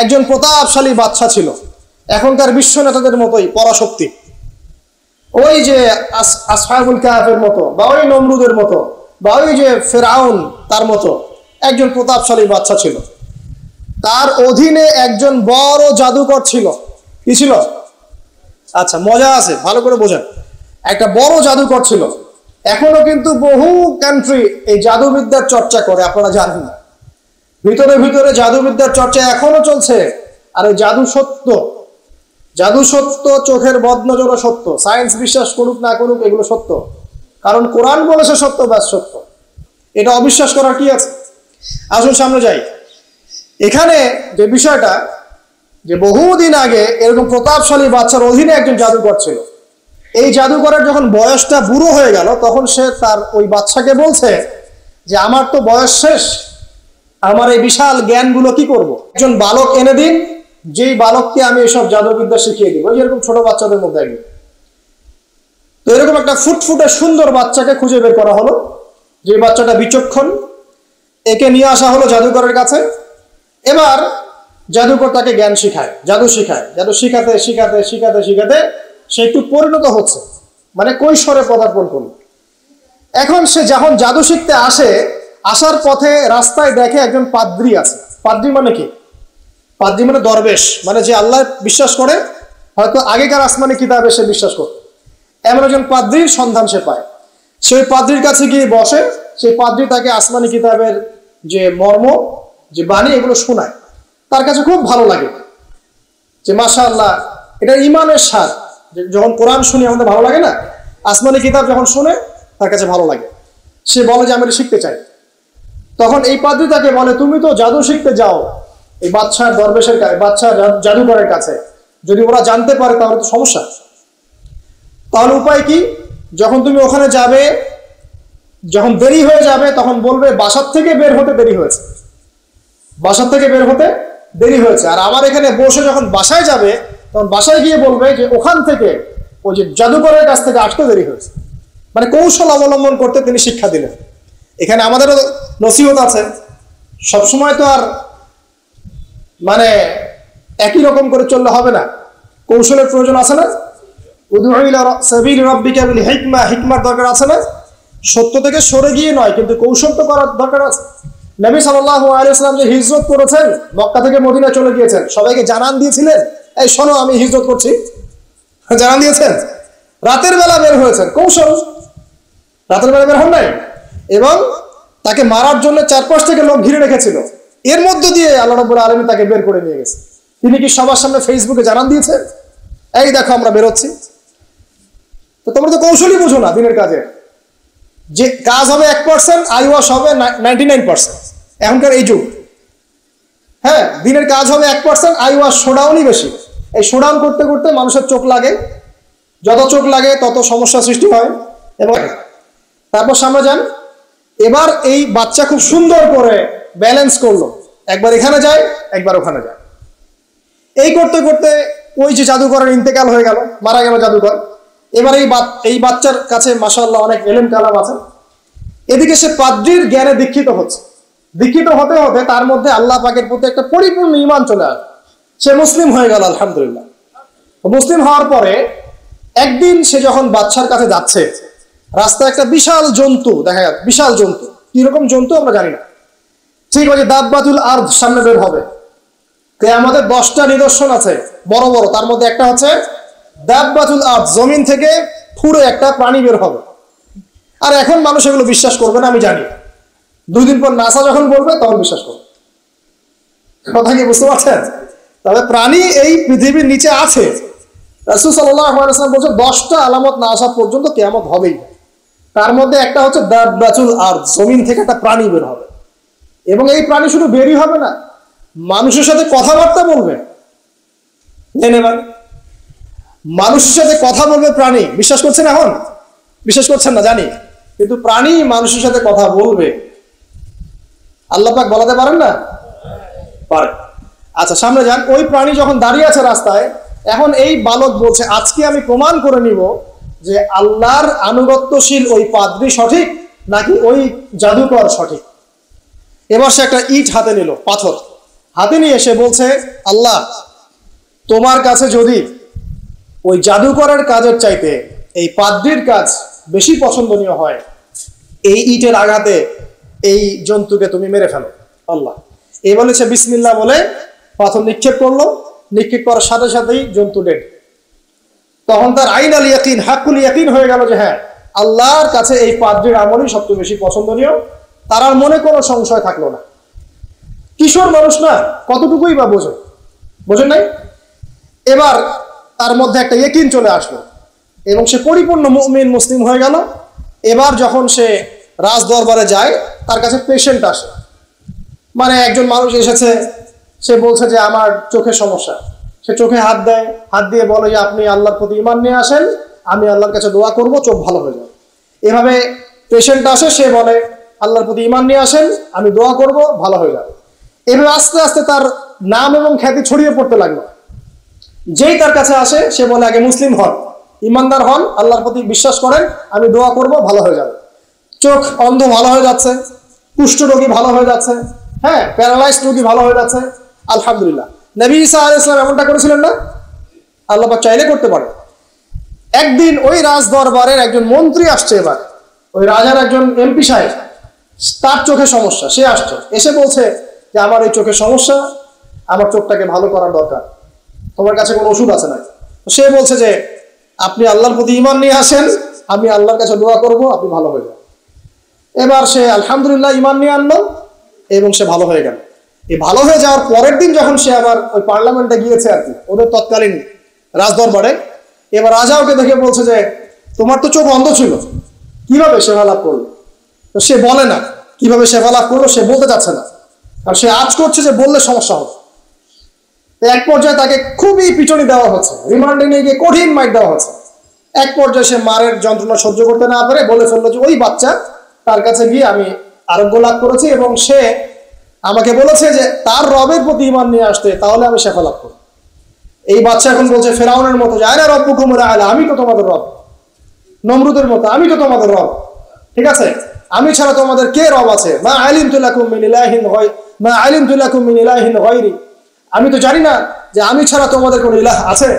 একজন প্রতাপশালী বাদশা ছিল, এখনকার বিশ্ব নেতাদের মতোই পরাশক্তি, ওই যে আসহাবুল কাহাফের মতো, বা ওই নমরুদের মতো, বা ওই যে ফেরাউন তার মতো একজন প্রতাপশালী বাদশা ছিল। তার অধীনে একজন বড় জাদুকর ছিল। কি ছিল? আচ্ছা, মজা আছে, ভালো করে বোঝেন। একটা বড় জাদুকর ছিল। এখনো কিন্তু বহু কান্ট্রি এই জাদুবিদ্যার চর্চা করে, আপনারা জানেন না। ভিতরে ভিতরে জাদুবিদ্যার চর্চা এখনো চলছে। আর এই জাদু সত্য, জাদু সত্য, চোখের বদনজরও সত্য। সায়েন্স বিশ্বাস করুক না করুক, এগুলো সত্য, কারণ কোরআন বলেছে সত্য, ব্যাস সত্য। এটা অবিশ্বাস করার কি আছে? আসুন সামনে যাই। এখানে যে বিষয়টা, যে বহুদিন আগে এরকম প্রতাপশালী বাচ্চার অধীনে একজন জাদুকর ছিল। এই জাদুকরের যখন বয়সটা বুড়ো হয়ে গেল, তখন সে তার ওই বাচ্চাকে বলছে যে আমার তো বয়স শেষ, আমার এই বিশাল জ্ঞানগুলো কি করব? একজন বালক এনে দিন, যেই বালককে আমি এসব জাদুবিদ্যা শিখিয়ে দিব। যেরকম ছোট বাচ্চাদের মধ্যে একদিন। তো এরকম একটা ফুটফুটে সুন্দর বাচ্চাকে খুঁজে বের করা হলো, যে বাচ্চাটা বিচক্ষণ। একে নিয়ে আসা হলো জাদুকরের কাছে। এবার জাদুকর তাকে জ্ঞান শিখায়, জাদু শিখায়। জাদু শিখাতে শিখাতে শিখাতে শিখাতে সে একটু পরিণত হচ্ছে, মানে কৈশোরে পদার্পণ করল। এখন সে যখন জাদু শিখতে আসে, আসার পথে রাস্তায় দেখে একজন পাদ্রী আছে। পাদ্রী মানে কি? পাদ্রী মানে দরবেশ, মানে যে আল্লাহ বিশ্বাস করে, হয়তো আগেকার আসমানি কিতাবে সে বিশ্বাস করত। এমন একজন পাদ্রীর সন্ধান সে পায়। সেই পাদ্রীর কাছে গিয়ে বসে। সেই পাদ্রী তাকে আসমানি কিতাবের যে মর্ম, যে বাণী, এগুলো শোনায়। তার কাছে খুব ভালো লাগে, যে মাশাআল্লাহ, এটা ইমানের স্বাদ। যখন কোরআন শুনি আমাদের ভালো লাগে না, আসমানি কিতাব যখন শুনে তার কাছে ভালো লাগে। সে বলে যে আমি এটা শিখতে চাই। তখন এই পাদ্রী তাকে বলে, তুমি তো জাদু শিখতে যাও এই বাদশার দরবেশের কাছে, বাদশার জাদুকরের কাছে, যদি ওরা জানতে পারে তাহলে তো সমস্যা। তাহলে উপায় কি? যখন তুমি ওখানে যাবে, যখন দেরি হয়ে যাবে, তখন বলবে বাসার থেকে বের হতে দেরি হয়েছে, বাসার থেকে বের হতে দেরি হয়েছে। আর আমার এখানে বসে যখন বাসায় যাবে, তখন বাসায় গিয়ে বলবে যে ওখান থেকে, ওই যে জাদুকরের কাছ থেকে আসতে দেরি হয়েছে। মানে কৌশল অবলম্বন করতে তিনি শিক্ষা দিলেন। এখানে আমাদেরও নসিহত আছে। সবসময় তো আর মানে একই রকম করে চললে হবে না, কৌশলের প্রয়োজন আছে না? উদউ ইলা সাবিল রাব্বিকা বিল হিকমা, হিকমার দরকার আছে না? সত্য থেকে সরে গিয়ে নয়, কিন্তু কৌশল তো করার দরকার আছে। নবী সাল্লাল্লাহু আলাইহি ওয়াসাল্লাম যে হিজরত করেছেন, মক্কা থেকে মদিনা চলে গিয়েছেন, সবাইকে জানান দিয়েছিলেন, এই শোনো আমি হিজরত করছি, জানান দিয়েছেন। রাতের বেলা বের হয়েছেন, কৌশল। রাতের বেলা বের হন নাই, এবং তাকে মারার জন্য চারপাশ থেকে লোক ঘিরে রেখেছিল। এর মধ্য দিয়ে আল্লাহ রাব্বুল আলামিন তাকে বের করে নিয়ে গেছে। তিনি কি সবার সামনে ফেসবুকে জানান দিয়েছেন, এই দেখো আমরা বেরোচ্ছি? তো তোমরা তো কৌশলই বুঝো না দিনের কাজে। যে কাজ হবে 1%, আইওয়াশ হবে 99%। এখনকার এই যুগ, হ্যাঁ, দিনের কাজ হবে 1%, আইওয়াশ শোডাউনই বেশি। এই শোডাউন করতে করতে মানুষের চোখ লাগে, যত চোখ লাগে তত সমস্যা সৃষ্টি হয়। এবং তারপর সামনে যান। এবার এই বাচ্চা খুব সুন্দর করে ব্যালেন্স করলো, একবার এখানে যায়, একবার ওখানে যায়। এই করতে করতে ওই যে জাদুকরের ইন্তেকাল হয়ে গেল, মারা গেল জাদুকর। এবার এই বাচ্চার কাছে মাশাআল্লাহ অনেক এলেম কালাম আছে। এদিকে সে পাদ্রীর জ্ঞানে দীক্ষিত হচ্ছে। দীক্ষিত হতে হতে তার মধ্যে আল্লাহ পাকের প্রতি একটা পরিপূর্ণ ঈমান চলে আসে। সে মুসলিম হয়ে গেল, আলহামদুলিল্লাহ। মুসলিম হওয়ার পরে একদিন সে যখন বাচ্চার কাছে যাচ্ছে, রাস্তায় একটা বিশাল জন্তু দেখা যাচ্ছে। বিশাল জন্তু, কিরকম জন্তু আমরা জানি না। ঠিক আছে, দাব্বাতুল আরদ সামনে বের হবে। আমাদের 10টা নিদর্শন আছে বড় বড়, তার মধ্যে একটা হচ্ছে দাব্বাতুল আরদ, জমিন থেকে ফুড়ে একটা প্রাণী বের হবে। আর এখন মানুষ এগুলো বিশ্বাস করবে না, আমি জানি। 2 দিন পর নাসা যখন বলবে তখন বিশ্বাস করবে। কথা কি বুঝতে পারছেন? তবে প্রাণী এই পৃথিবীর নিচে আছে। রাসূল সাল্লাল্লাহু আলাইহি ওয়াসাল্লাম বলেছেন 10টা আলামত না আসা পর্যন্ত কিয়ামত হবেই। তার মধ্যে একটা হচ্ছে দাব্বাতুল আরদ, জমিন থেকে একটা প্রাণী বের হবে। এবং এই প্রাণী শুধু বেরই হবে না, মানুষের সাথে কথাবার্তা বলবে। মানুষের সাথে কথা বলবে প্রাণী। বিশ্বাস করছেন? এখন বিশ্বাস করছেন না জানি, কিন্তু প্রাণী মানুষের সাথে কথা বলবে। আল্লাহ পাক বলাতে পারেন না? পারে। আচ্ছা, সামনে যান। ওই প্রাণী যখন দাঁড়িয়ে আছে রাস্তায়, এখন এই বালক বলছে আজকে আমি প্রমাণ করে নিব যে আল্লাহর আনুগত্যশীল ওই পাদ্রী সঠিক নাকি ওই জাদুকর সঠিক। এবার সে একটা ইট হাতে নিল, পাথর হাতে নিয়ে সে বলছে, আল্লাহ, তোমার কাছে যদি ওই জাদুকরের কাজের চাইতে এই পাদ্রির কাজ বেশি পছন্দনীয় হয়, এই ইটের আঘাতে এই জন্তুকে তুমি মেরে ফেলো আল্লাহ। এই বলেছে বিসমিল্লাহ বলে পাথর নিক্ষেপ করলো, নিক্ষেপ করার সাথে সাথেই জন্তু ডেড। তখন তার আইন আল ইয়াকিন, হাক্কুল ইয়াকিন হয়ে গেল যে হ্যাঁ, আল্লাহর কাছে এই পাদ্রির আমলই সবচেয়ে বেশি পছন্দনীয়। তার আর মনে কোনো সংশয় থাকলো না। কিশোর মানুষ না, কতটুকুই বা বোঝেন নাই? এবার তার মধ্যে একটা ইয়াকিন চলে আসলো এবং সে পরিপূর্ণ মুমিন মুসলিম হয়ে গেল। এবার যখন সে রাজ দরবারে যায়, তার কাছে পেশেন্ট আসে, মানে একজন মানুষ এসেছে, সে বলছে যে আমার চোখের সমস্যা। সে চোখে হাত দেয়, হাত দিয়ে বলে যে আপনি আল্লাহর প্রতি ঈমান নিয়ে আসেন, আমি আল্লাহর কাছে দোয়া করব, চোখ ভালো হয়ে যাবে। এভাবে পেশেন্ট আসে, সে বলে আল্লাহর প্রতি ঈমান নিয়ে আসেন, আমি দোয়া করব, ভালো হয়ে যাবে। এভাবে আস্তে আস্তে তার নাম এবং খ্যাতি ছড়িয়ে পড়তে লাগলো। যেই তার কাছে আসে, সে বলে আগে মুসলিম হন, ইমানদার হন, আল্লাহর প্রতি বিশ্বাস করেন, আমি দোয়া করব, ভালো হয়ে যাবে। চোখ অন্ধ ভালো হয়ে যাচ্ছে, কুষ্ঠ রোগী ভালো হয়ে যাচ্ছে, হ্যাঁ, প্যারালাইজড রোগী ভালো হয়ে যাচ্ছে, আলহামদুলিল্লাহ। নবী ঈসা আলাইহিস সালাম এমনটা করেছিলেন না? আল্লাহ পাক চাইলে করতে পারে। একদিন ওই রাজ দরবারের একজন মন্ত্রী আসছে, এবার ওই রাজার একজন এমপি সাহেব, তার চোখে সমস্যা, সে আসছে, এসে বলছে যে আমার এই চোখের সমস্যা, আমার চোখটাকে ভালো করার দরকার, তোমার কাছে কোনো ওষুধ আছে না? সে বলছে যে আপনি আল্লাহর প্রতি ঈমান নিয়ে আসেন, আমি আল্লাহর কাছে দোয়া করব, আপনি ভালো হয়ে যান। এবার সে আলহামদুলিল্লাহ ঈমান নিয়ে আনলো এবং সে ভালো হয়ে গেল। এই ভালো হয়ে যাওয়ার পরের দিন যখন সে আবার ওই পার্লামেন্টে গিয়েছে আর কি, ওদের তৎকালীন রাজদরবারে, এবার রাজা ওকে দেখে বলছে যে তোমার তো চোখ অন্ধ ছিল, কিভাবে সেবা লাভ করলো? তো সে বলে না কিভাবে সেবা লাভ করলো, সে বলতে চাচ্ছে না, কারণ সে আজ করছে যে বললে সমস্যা হবে। এক পর্যায়ে তাকে খুবই পিটনি দেওয়া হচ্ছে, রিমান্ডে নিয়ে গিয়ে কঠিন মাইর দেওয়া হচ্ছে। এক পর্যায়ে সে মারের যন্ত্রণা সহ্য করতে না পারে বলে ফেললো যে ওই বাচ্চা, তার কাছে গিয়ে আমি আরোগ্য লাভ করেছি এবং সে আমাকে বলেছে যে তার রবের প্রতি ঈমান নিয়ে আসতে, তাহলে আমি শেফা লাভ করব। এই বাচ্চা এখন বলছে ফেরাউনের মতো, যায় না রব্বুকুম আ'লা, আমি তো তোমাদের রব। নমরুদের মতো, আমি তো তোমাদের রব, ঠিক আছে, আমি ছাড়া তোমাদের কে রব আছে? মা আলিমতু লাকুম মিন ইলাহিন গায়রি, মা আলিমতু লাকুম মিন ইলাহিন গায়রি, আমি তো জানি না যে আমি ছাড়া তোমাদের কোনো ইলাহ আছে।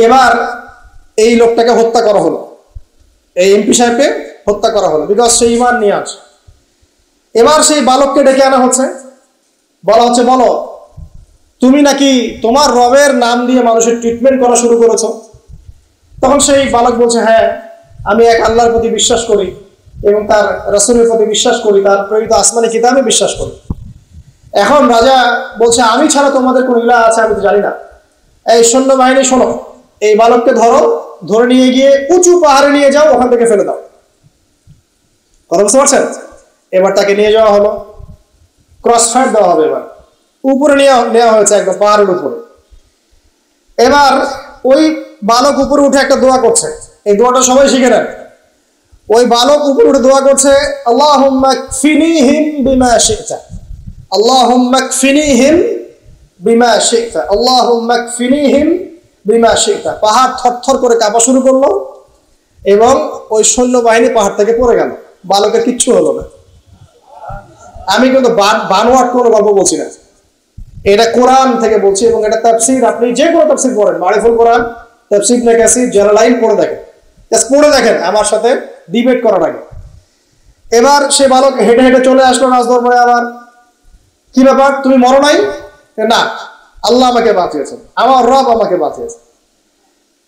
এবার এই লোকটাকে হত্যা করা হলো, এই এমপি সাহেবকে হত্যা করা হলো, বিকজ সে ঈমান নিয়ে আসে। এবার সেই বালককে ডেকে আনা হচ্ছে, বলা হচ্ছে বলো তুমি নাকি তোমার রবের নাম দিয়ে মানুষের ট্রিটমেন্ট করা শুরু করেছো? তখন সেই বালক বলছে হ্যাঁ, আমি এক আল্লাহর প্রতি বিশ্বাস করি এবং তার রাসূলের প্রতি বিশ্বাস করি, তার প্রেরিত আসমানি কিতাবে বিশ্বাস করি। এখন রাজা বলছে আমি ছাড়া তোমাদের কোন ইলাহ আছে আমি তো জানি না। এই সৈন্যবাহিনী শোনো, এই বালককে ধরো, ধরে নিয়ে গিয়ে উঁচু পাহাড়ে নিয়ে যাও, ওখান থেকে ফেলে দাও। কথা বুঝতে পারছেন? এবার তাকে নিয়ে যাওয়া হলো, ক্রস ফায়ার দেওয়া হবে, এবার উপরে নেওয়া হয়েছে, একদম পাহাড়ের উপরে। এবার ওই বালক উপরে উঠে একটা দোয়া করছে, এই দোয়াটা সবাই শিখে নেন। ওই বালক উপরে উঠে দোয়া করছে, আল্লাহুম্মা কফিনিহিম বিমা শি'তা, আল্লাহুম্মা কফিনিহিম বিমা শি'তা, আল্লাহুম্মা কফিনিহিম বিমা শি'তা। পাহাড় থরথর করে কাঁপা শুরু করলো এবং ওই সৈন্যবাহিনী পাহাড় থেকে পড়ে গেল, বালকের কিচ্ছু হলো না। আমি কিন্তু বানোয়াট কোনো গল্প বলছি না, এটা কোরআন থেকে বলছি এবং এটা তাফসীর, আপনি যে কোনো তাফসীর পড়েন, মারিফুল কোরআন, তাফসীর ইবনে কাসির, জালালাইন পড়ে দেখেন, জাস্ট পড়ে দেখেন আমার সাথে ডিবেট করার আগে। এবার সে বালক হেঁটে হেঁটে চলে আসলো রাজদরবারে। আবার কি ব্যাপার, তুমি মরো নাই? না, আল্লাহ আমাকে বাঁচিয়েছেন, আমার রব আমাকে বাঁচিয়েছে।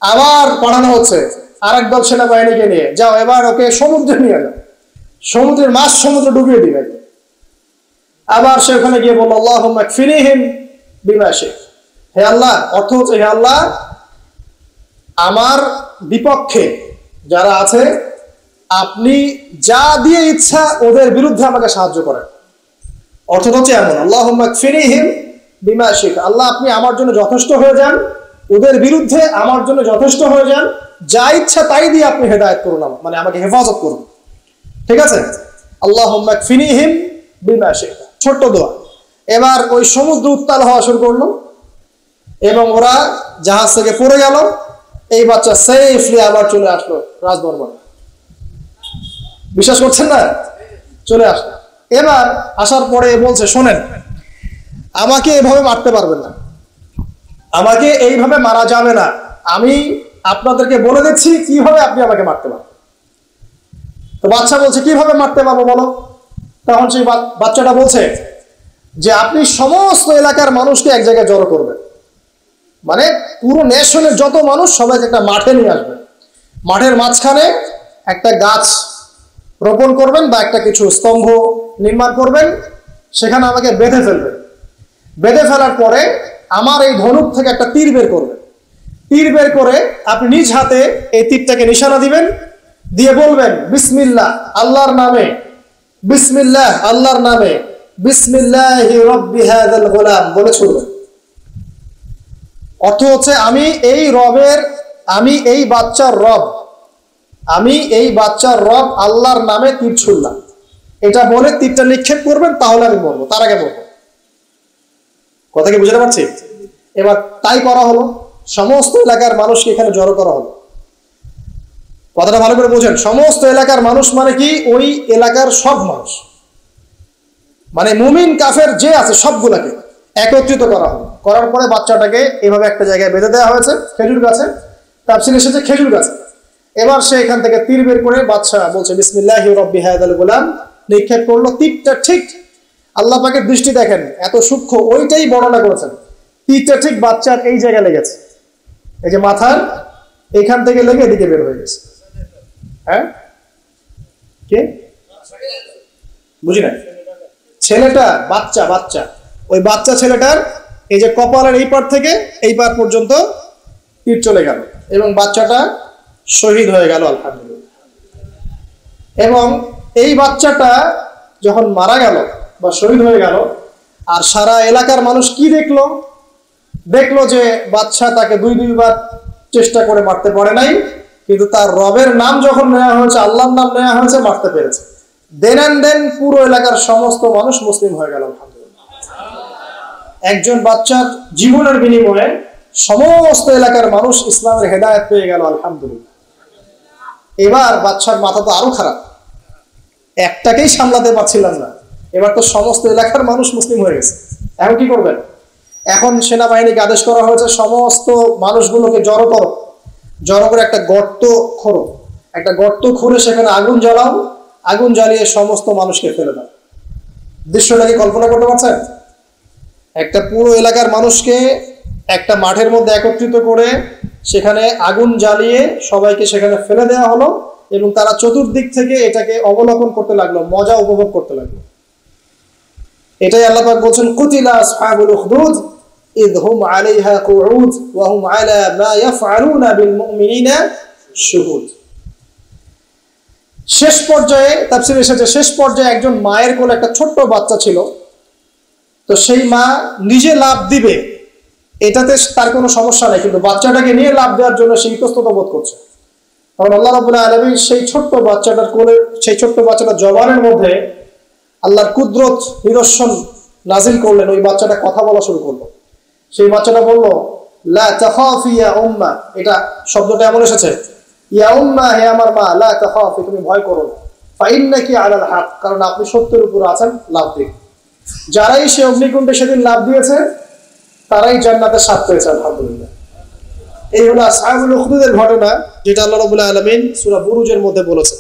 আবার পাঠানো হচ্ছে আরেক দল সেনাবাহিনীকে নিয়ে, যাও এবার ওকে সমুদ্রে নিয়ে যাও, সমুদ্রের মাছ সমুদ্রে ডুবিয়ে দিবে। আবার সে ওখানে গিয়ে বলল আল্লাহুম্মা কফিনিহিম বিমা শি'তা, হে আল্লাহ, অর্থ হচ্ছে হে আল্লাহ, আমার বিপক্ষে যারা আছে আপনি যা দিয়ে ইচ্ছা ওদের বিরুদ্ধে আমাকে সাহায্য করেন। অর্থ হচ্ছে এমন, আল্লাহুম্মা কফিনিহিম বিমা শি'তা, আল্লাহ আপনি আমার জন্য যথেষ্ট হয়ে যান, ওদের বিরুদ্ধে আমার জন্য যথেষ্ট হয়ে যান, যা ইচ্ছা তাই দিয়ে আপনি হেদায়েত করুন, মানে আমাকে হেফাজত করুন, ঠিক আছে? আল্লাহুম্মা কফিনিহিম বিমা শি'তা, ছোট্ট দোয়া। এবার ওই সমুদ্র উত্তাল হওয়া শুরু করলো এবং ওরা জাহাজ থেকে পড়ে গেল। এই বাচ্চা সেফলি আবার চলে আসলো রাজদরবারে, বিশ্বাস করছেন না? চলে আসলো। এবার আসার পরে বলছে শোনেন, আমাকে এভাবে মারতে পারবেন না, আমাকে এইভাবে মারা যাবে না, আমি আপনাদেরকে বলে দিচ্ছি কিভাবে আপনি আমাকে মারতে পারবেন। তো বাচ্চা বলছে কিভাবে মারতে পারবো বলো। তখন সেই বাচ্চাটা বলছে যে আপনি সমস্ত এলাকার মানুষকে এক জায়গায় জড়ো করবেন, মানে পুরো নেশনের যত মানুষ সবাইকে একটা মাঠে নিয়ে আসবেন, মাঠের মাঝখানে একটা গাছ রোপণ করবেন বা একটা কিছু স্তম্ভ নির্মাণ করবেন, সেখানে আমাকে বেঁধে ফেলবেন। বেঁধে ফেলার পরে আমার এই ধনুক থেকে একটা তীর বের করবেন, তীর বের করে আপনি নিজ হাতে এই তীরটাকে নিশানা দিবেন, দিয়ে বলবেন বিসমিল্লাহ আল্লাহর নামে, বিসমিল্লাহ আল্লাহর নামে, বিসমিল্লাহি রাব্বি হাযাল গোলাম বলে ছুড়বেন। অর্থ হচ্ছে আমি এই রবের, আমি এই বাচ্চার রব, আমি এই বাচ্চার রব আল্লাহর নামে তীর ছুড়লাম, এটা বলে তীরটা নিক্ষেপ করবেন, তাহলে আমি মরবো, তার আগে মরবো। কথা কি বুঝতে পারছি? এবার তাই করা হলো, সমস্ত এলাকার মানুষকে এখানে জড়ো করা হলো। কথাটা ভালো করে বোঝেন, সমস্ত এলাকার মানুষ মানে কি ওই এলাকার সব মানুষ, মানে মুমিন কাফের যে আছে সবগুলাকে একত্রিত করা হলো। করার পরে বাচ্চাটাকে এভাবে একটা জায়গায় বেঁধে দেওয়া হয়েছে খেজুর গাছে, তাফসীরে এসেছে খেজুর গাছে। এবার সে এখান থেকে তীর বের করে বাচ্চা বলছে বিসমিল্লাহি রাব্বি হাযাল গোলাম, নিক্ষেপ করলো। তীরটা ঠিক আল্লাহ পাকের দৃষ্টি দেখেন এত সূক্ষ্ম, ওইটাই বর্ণনা করেছেন। তীরটা ঠিক বাচ্চার এই জায়গায় লেগেছে, এই যে মাথার এখান থেকে লেগে এদিকে বের হয়ে গেছে। হ্যাঁ কে বুঝি না? ছেলেটা, বাচ্চা, বাচ্চা, ওই বাচ্চা ছেলেটার এই যে কপালের এই পার থেকে এই পার পর্যন্ত তীর চলে গেল এবং বাচ্চাটা শহীদ হয়ে গেল আলহামদুলিল্লাহ। এবং এই বাচ্চাটা যখন মারা গেল বা শহীদ হয়ে গেল, আর সারা এলাকার মানুষ কি দেখলো? দেখলো যে বাচ্চা তাকে দুইবার চেষ্টা করে মারতে পারে নাই, কিন্তু তার রবের নাম যখন নেওয়া হয়েছে, আল্লাহর নাম নেওয়া হয়েছে, মারতে পেরেছে। দেন অ্যান্ড দেন পুরো এলাকার সমস্ত মানুষ মুসলিম হয়ে গেল আলহামদুলিল্লাহ। একজন বাচ্চার জীবনের বিনিময়ে সমস্ত এলাকার মানুষ ইসলামের হেদায়েত পেয়ে গেল আলহামদুলিল্লাহ। এবার বাচ্চার মাথা তো আরো খারাপ, একটাকেই সামলাতে পারছিলাম না, এবার তো সমস্ত এলাকার মানুষ মুসলিম হয়ে গেছে। এখন কি করবেন? এখন সেনাবাহিনীকে আদেশ করা হয়েছে সমস্ত মানুষগুলোকে জড়ো করো, জড়ো করে একটা গর্ত খোঁড়ো, একটা গর্ত খুঁড়ে সেখানে আগুন জ্বালাও, আগুন জ্বালিয়ে সমস্ত মানুষকে ফেলে দাও। দৃশ্যটাকে কল্পনা করতে পারছেন? একটা পুরো এলাকার মানুষকে একটা মাঠের মধ্যে একত্রিত করে সেখানে আগুন জ্বালিয়ে সবাইকে সেখানে ফেলে দেওয়া হলো এবং তারা চতুর্দিক থেকে এটাকে অবলোকন করতে লাগলো, মজা উপভোগ করতে লাগলো। এটাই আল্লাহ পাক বলছেন কুতিলা আসহাবুল উখদুদ ইয হুম আলাইহা কুউদ ওয়া হুম আলা মা ইয়াফআলুনা বিল মুমিনিনা শুহুদ। শেষ পর্যায়ে তাফসীরে এসেছে, শেষ পর্যায়ে একজন মায়ের কোলে একটা ছোট্ট বাচ্চা ছিল, তো সেই মা নিজে লাফ দিবে এটাতে তার কোনো সমস্যা নেই, কিন্তু বাচ্চাটাকে নিয়ে লাফ দেওয়ার জন্য সে ইতস্তত বোধ করছে। তখন আল্লাহ রাব্বুল আলামিন সেই ছোট্ট বাচ্চাটার কোলে, সেই ছোট্ট বাচ্চাটার জবানের মধ্যে আল্লাহর কুদরত নিদর্শন নাজিল করলেন। ওই বাচ্চাটা কথা বলা শুরু করলো। সেই বাচ্চাটা বলল লা তাখাফি ইয়া উম্মা, এটা শব্দটা এমন এসেছে ইয়া উম্মা, হে আমার মা, লা তাখাফি, তুমি ভয় করো না, ফা ইন্নাকি আলাল হক, কারণ আপনি সত্যের উপর আছেন, লাভ দিন। যারাই সে অগ্নিকুণ্ডে সেদিন লাভ দিয়েছে তারাই জান্নাতের স্বাদ পেয়েছে আলহামদুলিল্লাহ। এই হলো আসহাবুল উখদুদের ঘটনা, যেটা আল্লাহ রাব্বুল আলামিন সূরা বুরুজের মধ্যে বলেছেন।